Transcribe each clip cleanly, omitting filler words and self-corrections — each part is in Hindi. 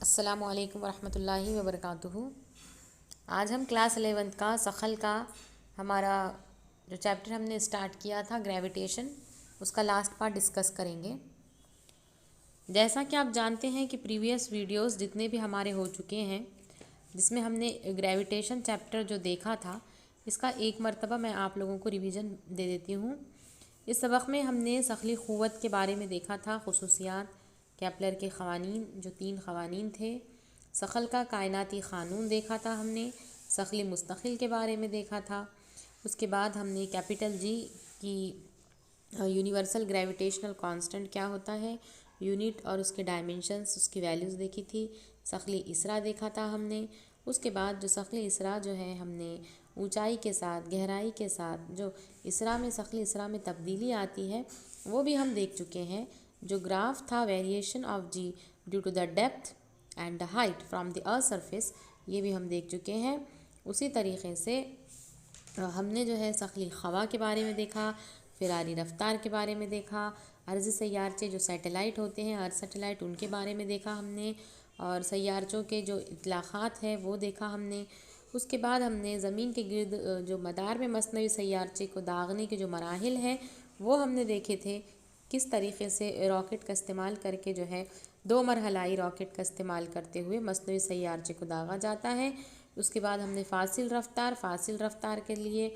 अस्सलामुअलैकुम वरहमतुल्लाहि वबरकातुहू। आज हम क्लास 11th का सख़ल का हमारा जो चैप्टर हमने स्टार्ट किया था ग्रेविटेशन, उसका लास्ट पार्ट डिस्कस करेंगे। जैसा कि आप जानते हैं कि प्रीवियस वीडियोस जितने भी हमारे हो चुके हैं, जिसमें हमने ग्रेविटेशन चैप्टर जो देखा था, इसका एक मरतबा मैं आप लोगों को रिवीजन दे देती हूँ। इस सबक में हमने सख़ली क़ुव्वत के बारे में देखा था, ख़ुसूसियात, केपलर के क़वानीन, जो 3 क़वानीन थे। सख़ल का कायनाती क़ानून देखा था हमने, सख़ली मुस्तक़िल के बारे में देखा था। उसके बाद हमने कैपिटल जी की यूनिवर्सल ग्रेविटेशनल कांस्टेंट क्या होता है, यूनिट और उसके डायमेंशंस, उसकी वैल्यूज़ देखी थी। सख़ली इसरा देखा था हमने। उसके बाद जो सख़ली इसरा जो है, हमने ऊंचाई के साथ, गहराई के साथ जो इसरा में सख़ली इसरा में तब्दीली आती है, वो भी हम देख चुके हैं। जो ग्राफ था variation of G due to the depth and the height from the earth surface, ये भी हम देख चुके हैं। उसी तरीक़े से हमने जो है सख़ली हवा के बारे में देखा, फ़िरारी रफ्तार के बारे में देखा, अर्ज़ी सैयारचे जो सैटेलाइट होते हैं, अर्थ सैटेलाइट, उनके बारे में देखा हमने, और सैयारचों के जो इत्तलाक़ात हैं वो देखा हमने। उसके बाद हमने ज़मीन के गिर्द जो मदार में मसनवी सैयारचे को दागने के जो मराहिल हैं वो हमने देखे थे। किस तरीक़े से रॉकेट का इस्तेमाल करके जो है 2 मरहलाई रॉकेट का इस्तेमाल करते हुए मसनवी सैयारचे को दागा जाता है। उसके बाद हमने फ़ासिल रफ्तार के लिए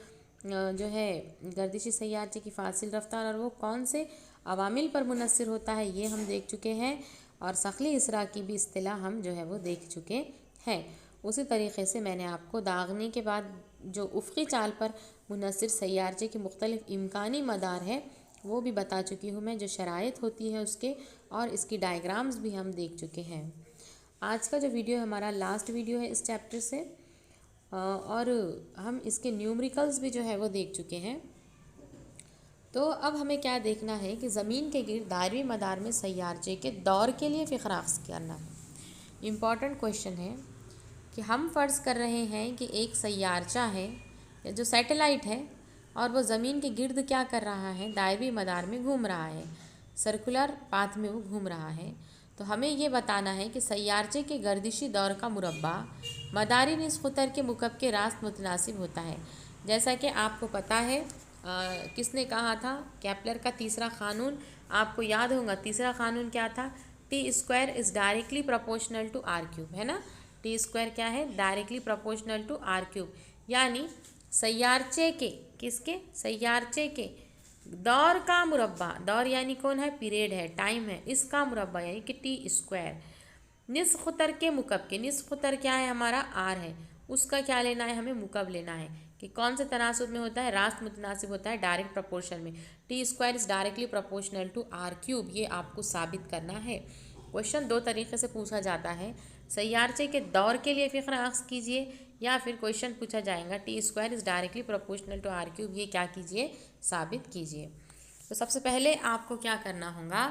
जो है गर्दिशी सैयारचे की फ़ासिल रफ्तार और वो कौन से अवामिल पर मुनस्सिर होता है, ये हम देख चुके हैं। और सख़ली इसरा की भी इस्तिलाह हम जो है वो देख चुके हैं। उसी तरीक़े से मैंने आपको दागने के बाद जो उफ़क़ी चाल पर मुनस्सिर सैयारचे के मुख्तलिफ़ इम्कानी मदार है वो भी बता चुकी हूँ मैं, जो शराइत होती है उसके, और इसकी डायग्राम्स भी हम देख चुके हैं। आज का जो वीडियो हमारा लास्ट वीडियो है इस चैप्टर से, और हम इसके न्यूमरिकल्स भी जो है वो देख चुके हैं। तो अब हमें क्या देखना है कि ज़मीन के गिर्द दायरवी मदार में सैयारचे के दौर के लिए फ़िक्र अख्ज़ करना है। इम्पॉर्टेंट क्वेश्चन है कि हम फ़र्ज़ कर रहे हैं कि एक सैयारचा है या जो सैटेलाइट है, और वो ज़मीन के गिर्द क्या कर रहा है, दायरवी मदार में घूम रहा है, सर्कुलर पाथ में वो घूम रहा है। तो हमें ये बताना है कि सैयारचे के गर्दिशी दौर का मुरब्बा मदारी निस्फ़ क़ुतर के मुकब के रास्त मुतनासिब होता है। जैसा कि आपको पता है, किसने कहा था, केपलर का तीसरा क़ानून आपको याद होगा। तीसरा क़ानून क्या था, T² is directly proportional to R³ है ना। T² क्या है, डायरेक्टली प्रोपोर्शनल टू R³, यानी सैयारचे के, किसके, सैयारचे के दौर का मुरब्बा, दौर यानी कौन है, पीरियड है, टाइम है, इसका मुरब्बा यानी कि T²। निस्फ़ क़ुतर के मुकब के, निस्फ़ क़ुतर क्या है हमारा, R है, उसका क्या लेना है, हमें मुकब लेना है कि कौन से तनासुब में होता है, रास्त मुतनासिब होता है डायरेक्ट प्रोपोर्शन में। T² is directly proportional to R³, ये आपको साबित करना है। क्वेश्चन 2 तरीक़े से पूछा जाता है, सैयारचे के दौर के लिए फ़िक्र अख्ज़ कीजिए, या फिर क्वेश्चन पूछा जाएगा T² is directly proportional to R³, ये क्या कीजिए, साबित कीजिए। तो सबसे पहले आपको क्या करना होगा,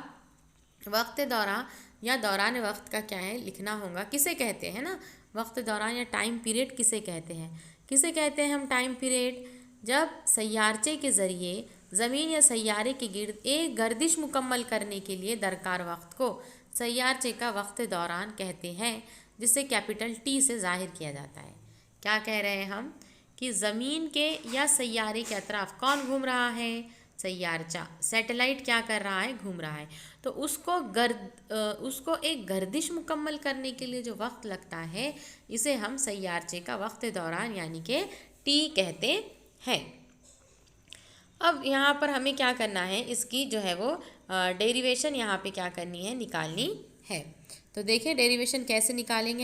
वक्त दौरान या दौरान वक्त का क्या है, लिखना होगा। किसे कहते हैं ना, वक्त दौरान या टाइम पीरियड किसे कहते हैं, किसे कहते हैं हम टाइम पीरियड, जब सैयारचे के ज़रिए ज़मीन या सैयारे के गिर्द एक गर्दिश मुकम्मल करने के लिए दरकार वक्त को सैयारचे का वक्त दौरान कहते हैं, जिसे कैपिटल T से ज़ाहिर किया जाता है। क्या कह रहे हैं हम कि ज़मीन के या सैयारे के अतराफ़ कौन घूम रहा है, सैयारचा, सैटेलाइट क्या कर रहा है, घूम रहा है। तो उसको एक गर्दिश मुकम्मल करने के लिए जो वक्त लगता है, इसे हम सैयारचे का वक्त दौरान यानी कि T कहते हैं। अब यहाँ पर हमें क्या करना है, इसकी जो है वो डेरिवेशन यहाँ पे क्या करनी है, निकालनी है। तो देखिए डेरिवेशन कैसे निकालेंगे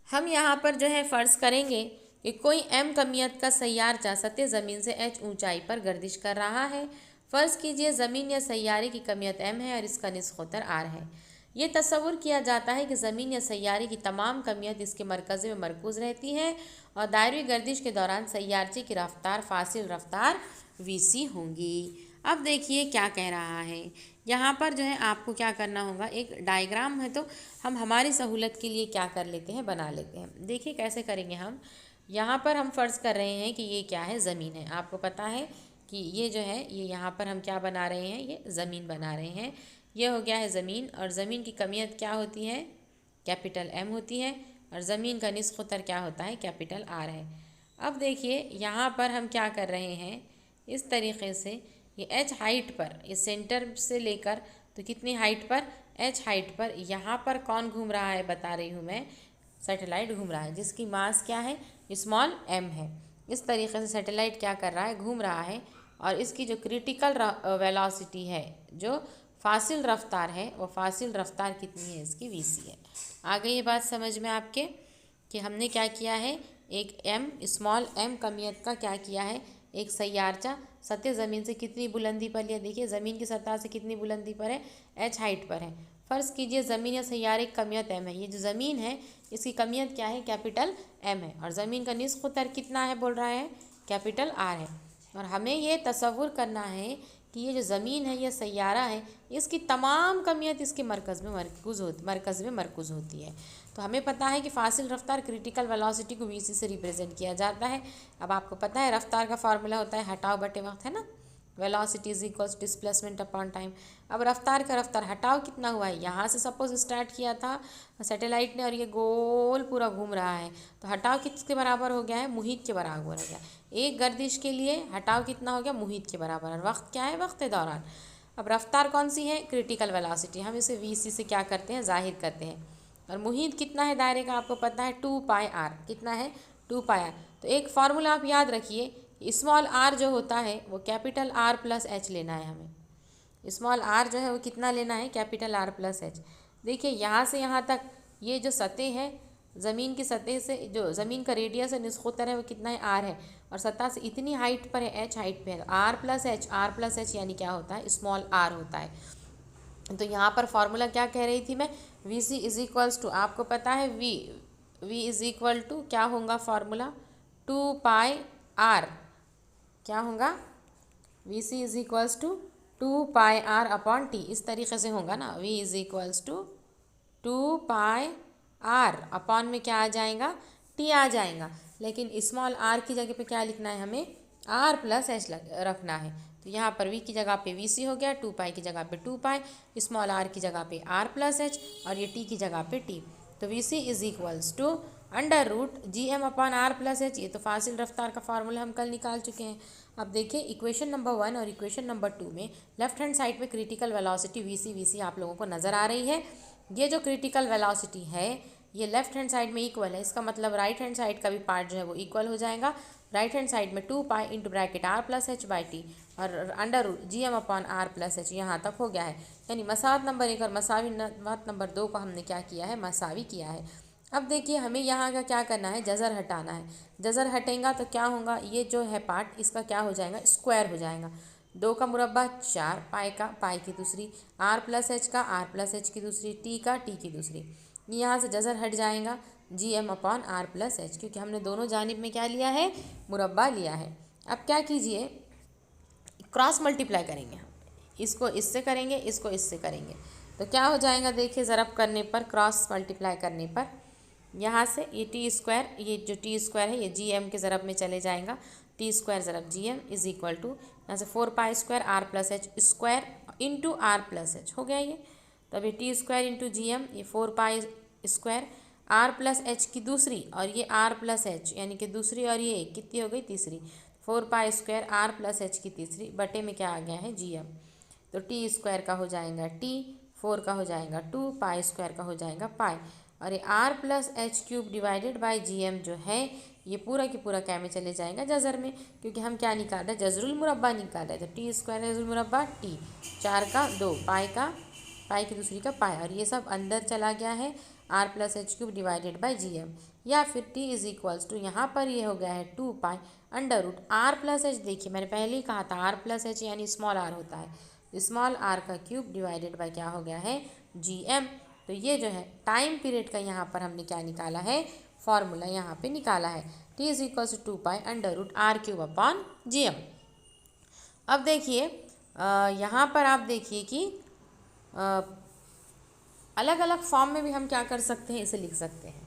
हम यहाँ पर जो है फ़र्ज़ करेंगे कि कोई m कमियत का सैयारचा सतह ज़मीन से h ऊंचाई पर गर्दिश कर रहा है। फ़र्ज़ कीजिए ज़मीन या सैयारे की कमियत m है और इसका निस्फ़ क़ुतर R है। ये तस्वुर किया जाता है कि ज़मीन या सैयारे की तमाम कमियत इसके मरकज़ में मरकूज़ रहती हैं और दायरवी गर्दिश के दौरान सैयारचे की रफ्तार फ़ासिल रफ्तार vc होंगी। अब देखिए क्या कह रहा है, यहाँ पर जो है आपको क्या करना होगा, एक डायग्राम है तो हम हमारी सहूलत के लिए क्या कर लेते हैं, बना लेते हैं। देखिए कैसे करेंगे हम, यहाँ पर हम फ़र्ज़ कर रहे हैं कि ये क्या है, ज़मीन है। आपको पता है कि ये जो है, ये यहाँ पर हम क्या बना रहे हैं, ये ज़मीन बना रहे हैं। ये हो गया है ज़मीन, और ज़मीन की कमियत क्या होती है, कैपिटल M होती है, और ज़मीन का निस्फ़ उत्तर क्या होता है, कैपिटल R है। अब देखिए यहाँ पर हम क्या कर रहे हैं, इस तरीक़े से ये h हाइट पर, इस सेंटर से लेकर तो कितनी हाइट पर, h हाइट पर यहाँ पर कौन घूम रहा है बता रही हूँ मैं, सैटेलाइट घूम रहा है, जिसकी मास क्या है, स्मॉल m है। इस तरीके से सैटेलाइट क्या कर रहा है, घूम रहा है, और इसकी जो क्रिटिकल वेलोसिटी है, जो फासिल रफ्तार है, वो फासिल रफ्तार कितनी है, इसकी vc है। आ गई ये बात समझ में आपके कि हमने क्या किया है, एक स्मॉल m कमियत का क्या किया है, एक सैयारचा सतह ज़मीन से कितनी बुलंदी पर लिया। देखिए ज़मीन की सतह से कितनी बुलंदी पर है, h हाइट पर है। फ़र्ज़ कीजिए ज़मीन या सैयारे की कमियत m है। ये जो ज़मीन है इसकी कमियत क्या है, कैपिटल M है, और ज़मीन का निस्फ़ उत्तर कितना है बोल रहा है, कैपिटल R है। और हमें ये तसव्वुर करना है कि ये जो ज़मीन है, ये सैयारा है, इसकी तमाम कमियत इसके मरकज़ में मरकूज़ होती है। तो हमें पता है कि फासिल रफ्तार क्रिटिकल वेलोसिटी को vc से रिप्रेजेंट किया जाता है। अब आपको पता है रफ्तार का फार्मूला होता है हटाओ बटे वक्त, है ना, velocity is equals displacement upon time. अब रफ्तार का रफ्तार हटाओ कितना हुआ है, यहाँ से सपोज स्टार्ट किया था सैटेलाइट ने और ये गोल पूरा घूम रहा है, तो हटाओ किसके बराबर हो गया है, मुहित के बराबर हो गया। एक गर्दिश के लिए हटाओ कितना हो गया, मुहित के बराबर, और वक्त क्या है, वक्त दौरान। अब रफ्तार कौन सी है, क्रिटिकल वेलोसिटी, हम इसे vc से क्या करते हैं, ज़ाहिर करते हैं। और मुहित कितना है दायरे का, आपको पता है 2πr, कितना है 2πr। तो एक फार्मूला आप याद रखिए, स्मॉल r जो होता है वो कैपिटल R प्लस h लेना है हमें। स्मॉल r जो है वो कितना लेना है, कैपिटल R प्लस h। देखिए यहाँ से यहाँ तक ये जो सतह है, ज़मीन की सतह से जो ज़मीन का रेडियस है, निस्फ़ उत्तर है, वो कितना है, R है, और सतह से इतनी हाइट पर है, h हाइट पे है, R प्लस h यानी क्या होता है, स्मॉल r होता है। तो यहाँ पर फार्मूला क्या कह रही थी मैं, vc इज इक्वल्स टू, आपको पता है v इज इक्वल टू क्या होगा फार्मूला, 2πr, क्या होगा, vc is equals to 2πr upon t, इस तरीके से होगा ना, v is equals to 2πr upon में क्या आ जाएगा, t आ जाएगा। लेकिन स्मॉल r की जगह पे क्या लिखना है, हमें r प्लस h रखना है। तो यहाँ पर v की जगह पे vc हो गया, 2π की जगह पे 2π, स्मॉल r की जगह पे r प्लस h, और ये t की जगह पे t। तो vc is equals to under root gm upon r plus h। ये तो फासिल रफ्तार का फार्मूला हम कल निकाल चुके हैं। अब देखिए इक्वेशन नंबर 1 और इक्वेशन नंबर 2 में लेफ्ट हैंड साइड पे क्रिटिकल वेलोसिटी vc आप लोगों को नज़र आ रही है। ये जो क्रिटिकल वेलोसिटी है ये लेफ्ट हैंड साइड में इक्वल है, इसका मतलब राइट हैंड साइड का भी पार्ट जो है वो इक्वल हो जाएगा। राइट हैंड साइड में 2π into bracket r plus h by T और under root gm upon r plus h, यहाँ तक हो गया है। यानी मसावत नंबर 1 और मसावत नंबर 2 को हमने क्या किया है, मसावी किया है। अब देखिए हमें यहाँ का क्या करना है, जज़र हटाना है। जज़र हटेगा तो क्या होगा, ये जो है पार्ट इसका क्या हो जाएगा, स्क्वायर हो जाएगा। 2 का मुरब्बा 4, पाई का पाई की दूसरी, r प्लस h का r प्लस h की दूसरी, t का t की दूसरी। यहाँ से जज़र हट जाएगा gm upon r plus h, क्योंकि हमने दोनों जानिब में क्या लिया है, मुरब्बा लिया है। अब क्या कीजिए, क्रॉस मल्टीप्लाई करेंगे हम, इसको इससे करेंगे, इसको इससे करेंगे, तो क्या हो जाएगा, देखिए ज़रब करने पर, क्रॉस मल्टीप्लाई करने पर, यहाँ से ये टी स्क्वायर, ये जो टी स्क्वायर है ये जी एम के ज़रब में चले जाएगा, टी स्क्वायर ज़रब G M is equal to यहाँ से 4π square R plus H square into R plus H हो गया ये। तो अब ये T square into G M, ये 4π स्क्वायर आर प्लस एच की दूसरी और ये आर प्लस एच यानी कि दूसरी और ये एक कितनी हो गई, तीसरी, 4π स्क्वायर आर प्लस एच की तीसरी बटे में क्या आ गया है, जी एम। तो टी स्क्वायर का हो जाएगा टी, 4 का हो जाएगा 2, पाई स्क्वायर का हो जाएगा पाई, और ये R plus H cube divided by G M जो है ये पूरा की पूरा क्या में चले जाएगा, जज़र में, क्योंकि हम क्या निकाल रहे हैं, जज़रुल मुरब्बा निकाल रहे हैं। तो टी स्क्वायर जज़रुल मुरब्बा टी, 4 का 2, पाई की दूसरी का पाई, और ये सब अंदर चला गया है R plus H cube divided by G M, या फिर टी इज़ इक्वल्स टू यहाँ पर ये हो गया है 2π under root R plus H. देखिए मैंने पहले ही कहा था आर प्लस एच यानी स्मॉल आर होता है, स्मॉल आर का क्यूब डिवाइडेड बाई क्या हो गया है, जी एम। तो ये जो है टाइम पीरियड का यहाँ पर हमने क्या निकाला है, फॉर्मूला यहाँ पे निकाला है, T is equals to 2π under root R cube upon G M. अब देखिए यहाँ पर आप देखिए कि अलग अलग फॉर्म में भी हम क्या कर सकते हैं, इसे लिख सकते हैं।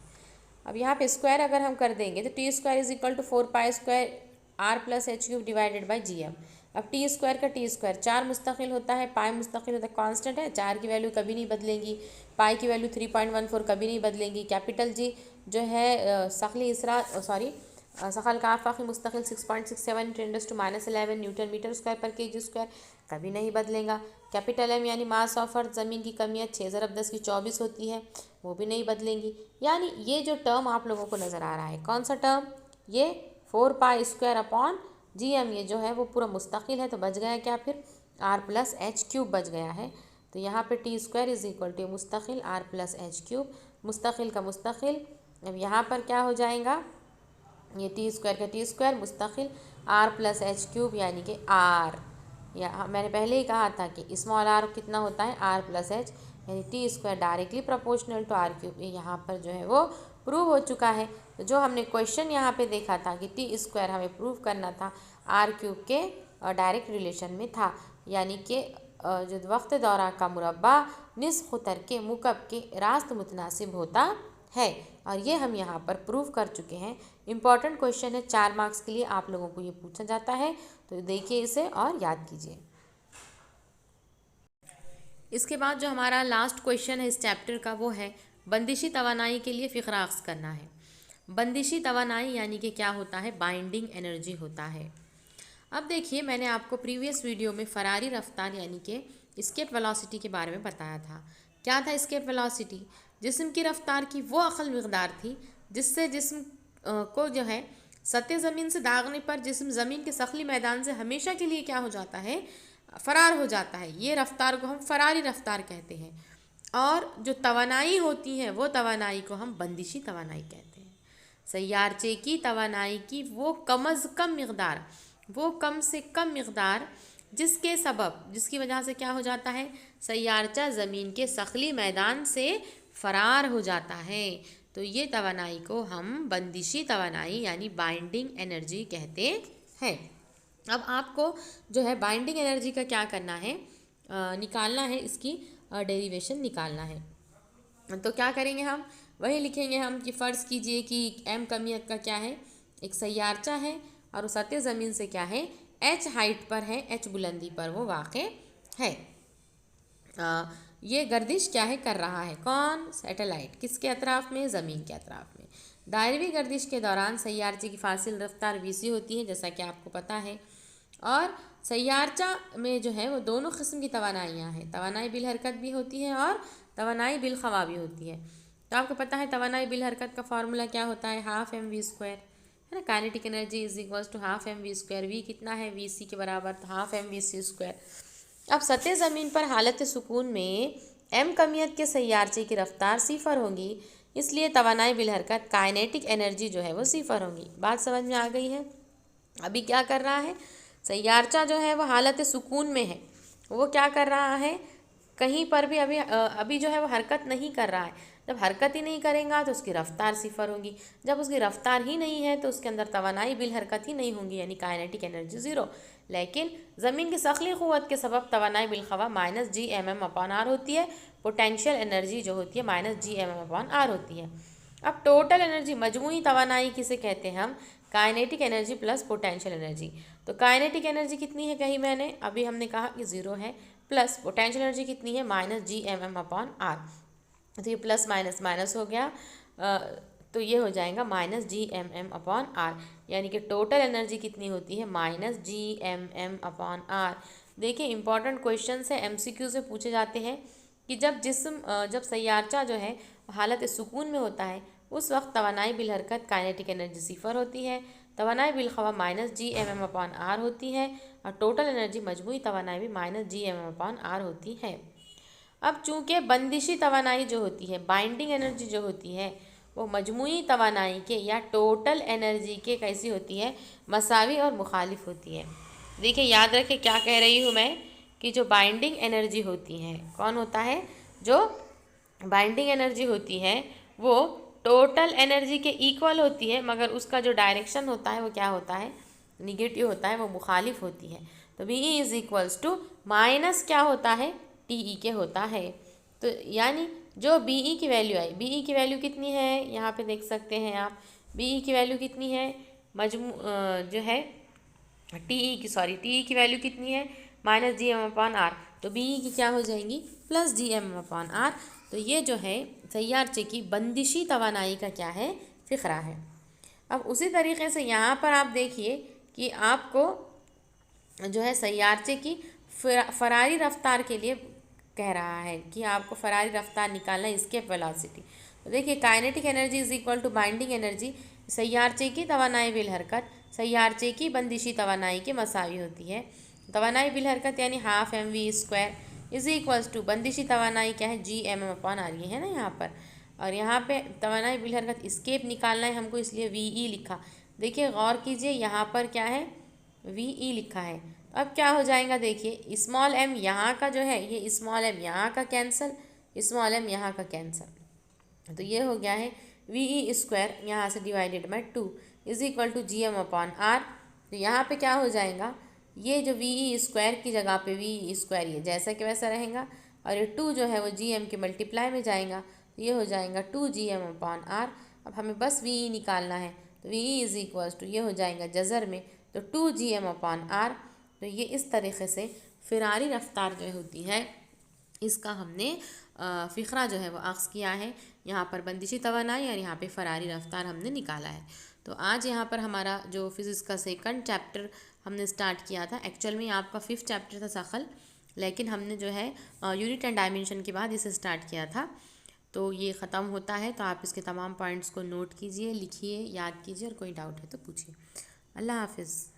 अब यहाँ पे स्क्वायर अगर हम कर देंगे तो T square is equal to 4π square R plus H cube divided by G M. अब टी स्क्वायर का टी स्क्वायर 4 मुस्तकिल होता है, पाई मुस्तकिल होता है, कांस्टेंट है, 4 की वैल्यू कभी नहीं बदलेंगी, पाई की वैल्यू 3.14 कभी नहीं बदलेंगी, कैपिटल जी जो है सकली इसरा सॉरी सकल का आफाकी मुस्तकिल 6.67 × 10⁻11 न्यूटन मीटर स्क्वायर पर केजी स्क्वायर कभी नहीं बदलेगा। कैपिटल एम यानी मास ऑफ अर्थ ज़मीन की कमियत 6 × 10 की 24 होती है, वो भी नहीं बदलेंगी। यानी ये जो टर्म आप लोगों को नज़र आ रहा है, कौन सा टर्म, ये 4π² जी एम, ये जो है वो पूरा मुस्तकिल है, तो बच गया क्या फिर r+h³ बच गया है। तो यहाँ पे T square is equal to मुस्तकिल r+h³, मुस्तकिल का मुस्तकिल। अब यहाँ पर क्या हो जाएगा, ये टी स्क्वायर का टी स्क्वायर मुस्तकिल r+h³ यानी कि r, या मैंने पहले ही कहा था कि स्मॉल r कितना होता है r+h, यानी T square directly proportional to r³। यहाँ पर जो है वो प्रूव हो चुका है। तो जो हमने क्वेश्चन यहाँ पे देखा था कि टी स्क्वायर हमें प्रूव करना था r³ के डायरेक्ट रिलेशन में था, यानी कि जो वक्त दौरा का मुरब्बा निस्फ़ ख़ुतर के मुकब के रास्त मुतनासिब होता है, और ये हम यहाँ पर प्रूव कर चुके हैं। इम्पॉर्टेंट क्वेश्चन है, 4 मार्क्स के लिए आप लोगों को ये पूछा जाता है, तो देखिए इसे और याद कीजिए। इसके बाद जो हमारा लास्ट क्वेश्चन है इस चैप्टर का, वो है बंदिशी तवानाई के लिए फ़िक्रा अख्ज़ करना है। बंदिशी तवानाई यानी कि क्या होता है, बाइंडिंग एनर्जी होता है। अब देखिए, मैंने आपको प्रीवियस वीडियो में फ़रारी रफ्तार यानी कि एस्केप वेलोसिटी के बारे में बताया था। क्या था एस्केप वेलोसिटी, जिस्म की रफ्तार की वो अक़ल मक़दार थी जिससे जिस्म को जो है सतह ज़मीन से दागने पर जिस्म ज़मीन के सखली मैदान से हमेशा के लिए क्या हो जाता है, फ़रार हो जाता है। ये रफ्तार को हम फ़रारी रफ्तार कहते हैं। और जो तवानाई होती है वो तवानाई को हम बंदिशी तवानाई कहते हैं। सैयारचे की तवानाई की वो कम अज़ कम मक़दार, वो कम से कम मक़दार जिसके सबब, जिसकी वजह से क्या हो जाता है, सैयारचा ज़मीन के सखली मैदान से फ़रार हो जाता है। तो ये तवानाई को हम बंदिशी तवानाई यानी बाइंडिंग एनर्जी कहते हैं। अब आपको जो है बाइंडिंग एनर्जी का क्या करना है, निकालना है, इसकी डेरिवेशन निकालना है। तो क्या करेंगे हम, वही लिखेंगे हम कि फ़र्ज़ कीजिए कि एम कमियत का क्या है, एक सैयारचा है और उस सतह ज़मीन से क्या है, एच हाइट पर है, एच बुलंदी पर वो वाक़े है। ये गर्दिश क्या है कर रहा है, कौन, सैटेलाइट, किसके अतराफ़ में, ज़मीन के अतराफ़ में। दायरवी गर्दिश के दौरान सैयारचे की फासिल रफ्तार वीसी होती है, जैसा कि आपको पता है। और सैयारचा में जो है वो दोनों किस्म की तवानाइयाँ हैं, तवानाई बिल हरकत भी होती है और तवानाई बिल ख़वा भी होती है। तो आपको पता है तवानाई बिल हरकत का फार्मूला क्या होता है, ½ mv², है ना। Kinetic energy is equals to ½ mv², V कितना है, वीसी के बराबर, तो ½ mvc²। अब सतह ज़मीन पर हालत सुकून में एम कमियत के सैयारचे की रफ्तार 0 होगी, इसलिए तवानाई बिल हरकत काइनेटिक एनर्जी जो है वो 0 होगी। बात समझ में आ गई है। अभी क्या कर रहा है, सैयारचा जो है वो हालत सुकून में है, वो क्या कर रहा है, कहीं पर भी अभी जो है वो हरकत नहीं कर रहा है। जब हरकत ही नहीं करेगा तो उसकी रफ्तार 0 होगी, जब उसकी रफ्तार ही नहीं है तो उसके अंदर तवानाई बिल हरकत ही नहीं होंगी, यानी काइनेटिक एनर्जी 0। लेकिन ज़मीन की सखली क़ुव्वत के सबब तवानाई बिल ख़वा -gmm/r होती है, पोटेंशियल एनर्जी जो होती है -gmm/r होती है। अब टोटल एनर्जी, मजमूई तवानाई किसे कहते हैं हम, kinetic energy plus potential energy. तो काइनेटिक एनर्जी कितनी है, कहीं मैंने अभी हमने कहा कि 0 है, प्लस पोटेंशियल एनर्जी कितनी है -gmm/r। तो ये प्लस माइनस माइनस हो गया, तो ये हो जाएगा -gmm/r, यानी कि टोटल एनर्जी कितनी होती है -gmm/r। देखिए इंपॉर्टेंट क्वेश्चन है, MCQ से पूछे जाते हैं कि जब सैयारचा जो है हालत सुकून में होता है उस वक्त तवानाई बिल हरकत काइनेटिक एनर्जी 0 होती है, तवानाई बिल ख़वा -gmm/r होती है, और टोटल एनर्जी मजमूई तवानाई भी -gmm/r होती है। अब चूँकि बंदिशी तवानाई जो होती है, बाइंडिंग एनर्जी जो होती है, वो मजमूई तवानाई के या टोटल एनर्जी के कैसी होती है, मसावी और मुखालिफ होती है। देखिए याद रखें क्या कह रही हूँ मैं, कि जो बाइंडिंग एनर्जी होती है, कौन होता है, जो बाइंडिंग एनर्जी होती है वो टोटल एनर्जी के इक्वल होती है, मगर उसका जो डायरेक्शन होता है वो क्या होता है, निगेटिव होता है, वो मुखालिफ होती है। तो BE is equals to minus क्या होता है, TE के होता है। तो यानी जो BE की वैल्यू आई, BE की वैल्यू कितनी है, यहाँ पे देख सकते हैं आप, BE की वैल्यू कितनी है, जो है टी ई की वैल्यू कितनी है -gm/r, तो बी ई की क्या हो जाएंगी +gm/r। तो ये जो है सैयारचे की बंदिशी तवानाई का क्या है फ़िक्रा है। अब उसी तरीके से यहाँ पर आप देखिए कि आपको जो है सैयारचे की फरारी रफ्तार के लिए कह रहा है कि आपको फरारी रफ्तार निकालना है, एस्केप वेलोसिटी। तो देखिए kinetic energy is equal to binding energy, सैयारचे की तवानाई बिल हरकत सैयारचे की बंदिशी तवानाई के मसावी होती है। तवानाई बिल हरकत यानी ½ mv² इज इक्वल्स टू बंदिशी तवानाई क्या है gm/r, ये है ना यहाँ पर। और यहाँ पे तवानाई बिल हरकत एस्केप निकालना है हमको, इसलिए वी ई लिखा। देखिए गौर कीजिए यहाँ पर क्या है वी ई लिखा है। अब क्या हो जाएगा देखिए स्मॉल एम यहाँ का जो है ये स्मॉल एम यहाँ का कैंसल, स्मॉल एम यहाँ का कैंसल, तो ये हो गया है ve² यहाँ से divided by 2 is equal to gm/r। तो यहाँ पे क्या हो जाएगा ये जो ve² की जगह पे ve² ये जैसा कि वैसा रहेगा, और ये 2 जो है वो gm के मल्टीप्लाई में जाएगा, तो ये हो जाएगा 2gm/r। अब हमें बस ve निकालना है, तो ve इज इक्वल्स टू ये हो जाएगा जज़र में तो 2gm/r। तो ये इस तरीके से फ़िरारी रफ्तार जो होती है इसका हमने फ़िक्रा जो है वो अक्स किया है। यहाँ पर बंदिशी तवानाई और यहाँ पे फ़रारी रफ्तार हमने निकाला है। तो आज यहाँ पर हमारा जो फिज़िक्स का सेकंड चैप्टर हमने स्टार्ट किया था, एक्चुअल में आपका 5th चैप्टर था सखल, लेकिन हमने जो है यूनिट एंड डायमेंशन के बाद इसे स्टार्ट किया था। तो ये ख़त्म होता है, तो आप इसके तमाम पॉइंट्स को नोट कीजिए, लिखिए, याद कीजिए, और कोई डाउट है तो पूछिए। अल्लाह हाफिज़।